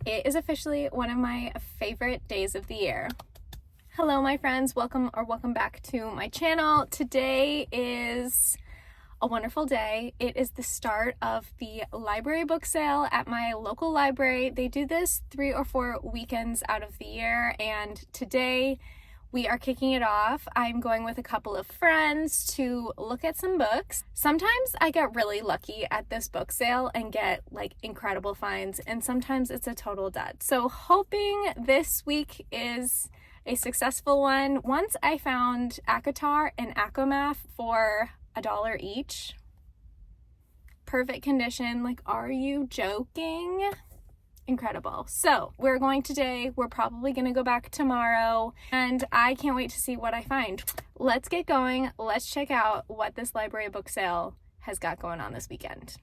It is officially one of my favorite days of the year. Hello, my friends. Welcome back to my channel. Today is a wonderful day. It is the start of the library book sale at my local library. They do this 3 or 4 weekends out of the year, and today we are kicking it off. I'm going with a couple of friends to look at some books. Sometimes I get really lucky at this book sale and get like incredible finds, and sometimes it's a total dud. So hoping this week is a successful one. Once I found ACOTAR and ACOMAF for $1 each. Perfect condition. Like, are you joking? Incredible. So we're going today. We're probably going to go back tomorrow, and I can't wait to see what I find. Let's get going. Let's check out what this library book sale has got going on this weekend.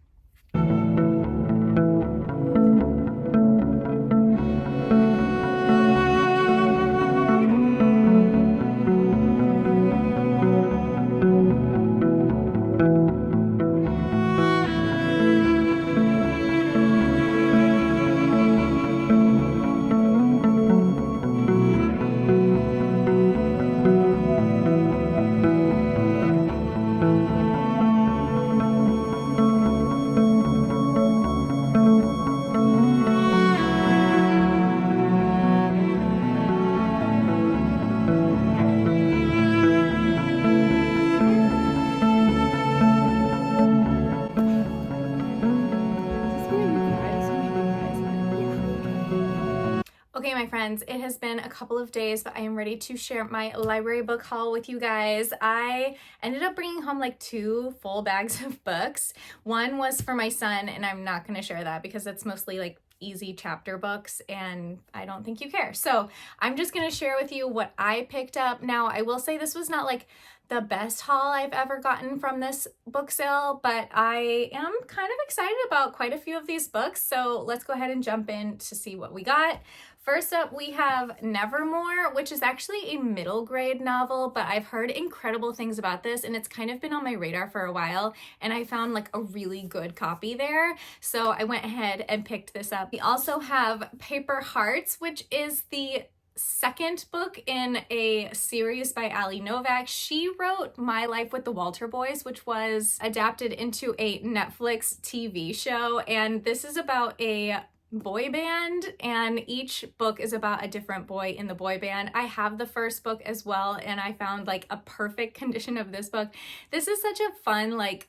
Okay, my friends, it has been a couple of days, but I am ready to share my library book haul with you guys. I ended up bringing home like 2 full bags of books. One was for my son, and I'm not going to share that because it's mostly like easy chapter books, and I don't think you care. So I'm just going to share with you what I picked up. Now, I will say this was not like the best haul I've ever gotten from this book sale, but I am kind of excited about quite a few of these books. So let's go ahead and jump in to see what we got. First up, we have Nevermore, which is actually a middle grade novel, but I've heard incredible things about this, and it's kind of been on my radar for a while, and I found like a really good copy there. So I went ahead and picked this up. We also have Paper Hearts, which is the second book in a series by Ali Novak. She wrote My Life with the Walter Boys, which was adapted into a Netflix TV show, and this is about a boy band, and each book is about a different boy in the boy band. I have the first book as well, and I found like a perfect condition of this book. This is such a fun, like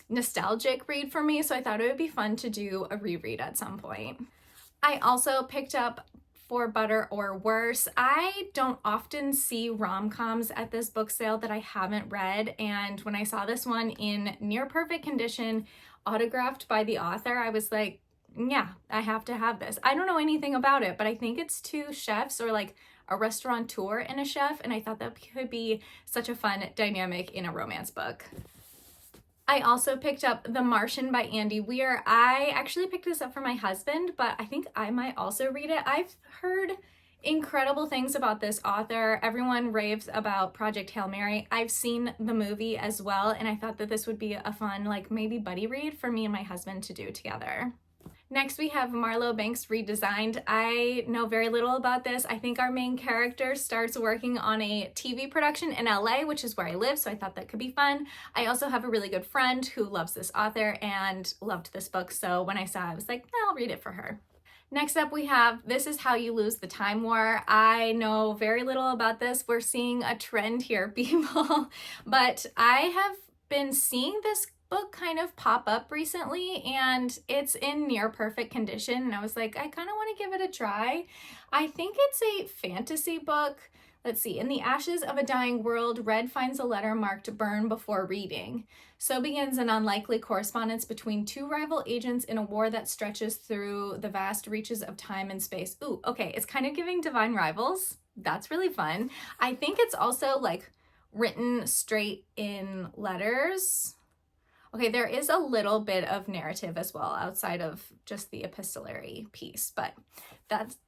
nostalgic read for me, so I thought it would be fun to do a reread at some point. I also picked up For Better or Worse. I don't often see rom-coms at this book sale that I haven't read, and when I saw this one in near perfect condition, autographed by the author, I was like, yeah, I have to have this. I don't know anything about it, but I think it's 2 chefs or like a restaurateur and a chef, and I thought that could be such a fun dynamic in a romance book. I also picked up The Martian by Andy Weir. I actually picked this up for my husband, but I think I might also read it. I've heard incredible things about this author. Everyone raves about Project Hail Mary. I've seen the movie as well, and I thought that this would be a fun, like maybe buddy read for me and my husband to do together. Next, we have Marlowe Banks Redesigned. I know very little about this. I think our main character starts working on a TV production in LA, which is where I live, so I thought that could be fun. I also have a really good friend who loves this author and loved this book, so when I saw it, I was like, I'll read it for her. Next up, we have This Is How You Lose the Time War. I know very little about this. We're seeing a trend here, people, but I have been seeing this book kind of pop up recently, and it's in near perfect condition, and I was like, I kind of want to give it a try. I think it's a fantasy book. Let's see. In the ashes of a dying world, Red finds a letter marked burn before reading. So begins an unlikely correspondence between 2 rival agents in a war that stretches through the vast reaches of time and space. Ooh, okay, it's kind of giving Divine Rivals. That's really fun. I think it's also like written straight in letters. Okay, there is a little bit of narrative as well outside of just the epistolary piece, but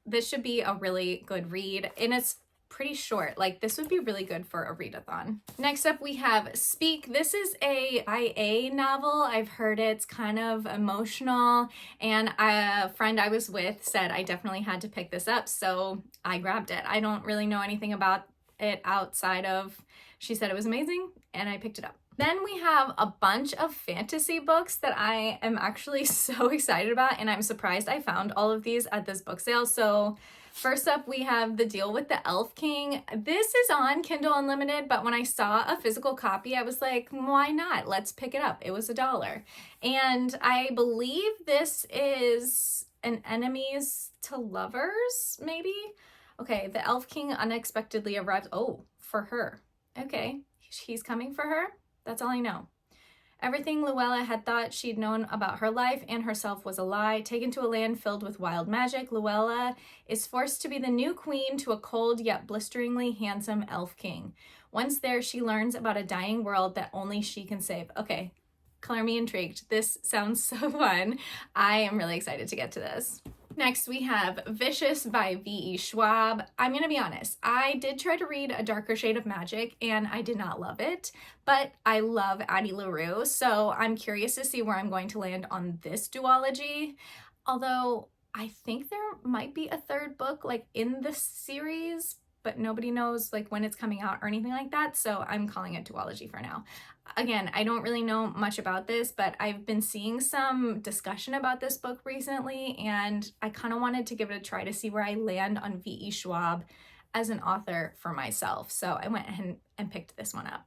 this should be a really good read. And it's pretty short. Like, this would be really good for a readathon. Next up, we have Speak. This is a YA novel. I've heard it's kind of emotional, and a friend I was with said I definitely had to pick this up, so I grabbed it. I don't really know anything about it outside of she said it was amazing, and I picked it up. Then we have a bunch of fantasy books that I am actually so excited about, and I'm surprised I found all of these at this book sale. So first up, we have The Deal with the Elf King. This is on Kindle Unlimited, but when I saw a physical copy, I was like, why not? Let's pick it up. It was $1. And I believe this is an enemies to lovers, maybe? Okay, the Elf King unexpectedly arrives. Oh, for her. Okay, he's coming for her? That's all I know. Everything Luella had thought she'd known about her life and herself was a lie. Taken to a land filled with wild magic, Luella is forced to be the new queen to a cold yet blisteringly handsome elf king. Once there, she learns about a dying world that only she can save. Okay, color me intrigued. This sounds so fun. I am really excited to get to this. Next, we have Vicious by V.E. Schwab. I'm going to be honest, I did try to read A Darker Shade of Magic, and I did not love it, but I love Addie LaRue, so I'm curious to see where I'm going to land on this duology. Although, I think there might be a third book, like, in the series, but nobody knows, like, when it's coming out or anything like that, so I'm calling it duology for now. Again, I don't really know much about this, but I've been seeing some discussion about this book recently, and I kind of wanted to give it a try to see where I land on V.E. Schwab as an author for myself. So I went ahead and picked this one up.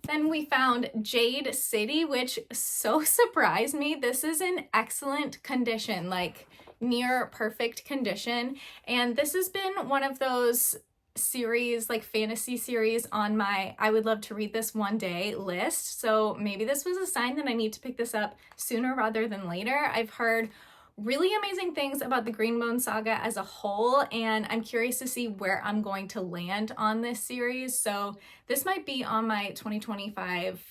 Then we found Jade City, which so surprised me. This is in excellent condition, like near perfect condition. And this has been one of those series, like fantasy series, on my I would love to read this one day list. So maybe this was a sign that I need to pick this up sooner rather than later. I've heard really amazing things about the Greenbone saga as a whole, and I'm curious to see where I'm going to land on this series. So this might be on my 2025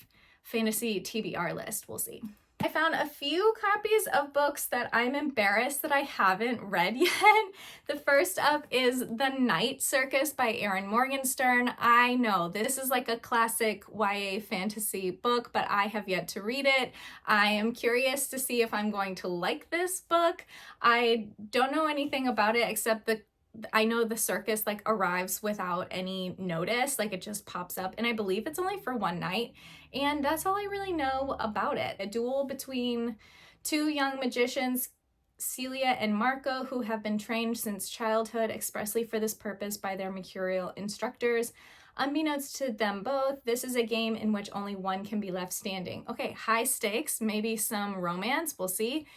fantasy TBR list. We'll see. I found a few copies of books that I'm embarrassed that I haven't read yet. The first up is The Night Circus by Erin Morgenstern. I know this is like a classic YA fantasy book, but I have yet to read it. I am curious to see if I'm going to like this book. I don't know anything about it except I know the circus like arrives without any notice, like it just pops up, and I believe it's only for one night, and that's all I really know about it. A duel between two young magicians, Celia and Marco, who have been trained since childhood expressly for this purpose by their mercurial instructors. Unbeknownst to them both, this is a game in which only one can be left standing. Okay, high stakes, maybe some romance, we'll see.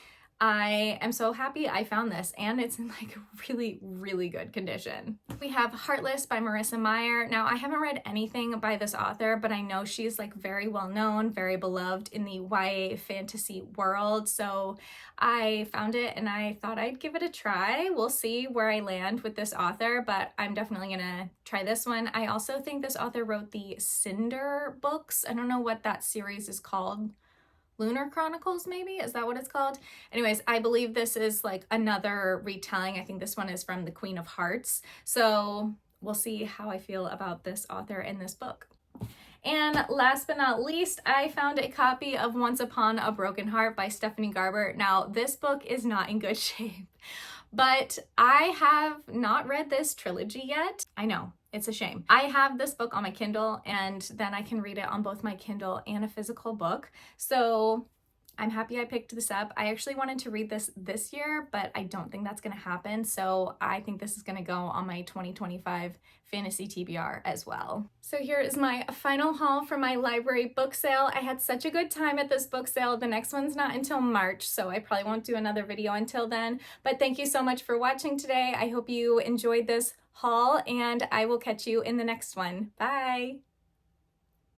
I am so happy I found this, and it's in like really, really good condition. We have Heartless by Marissa Meyer. Now, I haven't read anything by this author, but I know she's like very well known, very beloved in the YA fantasy world. So I found it and I thought I'd give it a try. We'll see where I land with this author, but I'm definitely gonna try this one. I also think this author wrote the Cinder books. I don't know what that series is called. Lunar Chronicles, maybe? Is that what it's called? Anyways, I believe this is like another retelling. I think this one is from the Queen of Hearts. So we'll see how I feel about this author and this book. And last but not least, I found a copy of Once Upon a Broken Heart by Stephanie Garber. Now, this book is not in good shape, but I have not read this trilogy yet. I know. It's a shame. I have this book on my Kindle, and then I can read it on both my Kindle and a physical book. So I'm happy I picked this up. I actually wanted to read this year, but I don't think that's going to happen. So I think this is going to go on my 2025 fantasy TBR as well. So here is my final haul from my library book sale. I had such a good time at this book sale. The next one's not until March, so I probably won't do another video until then. But thank you so much for watching today. I hope you enjoyed this haul, and I will catch you in the next one. Bye!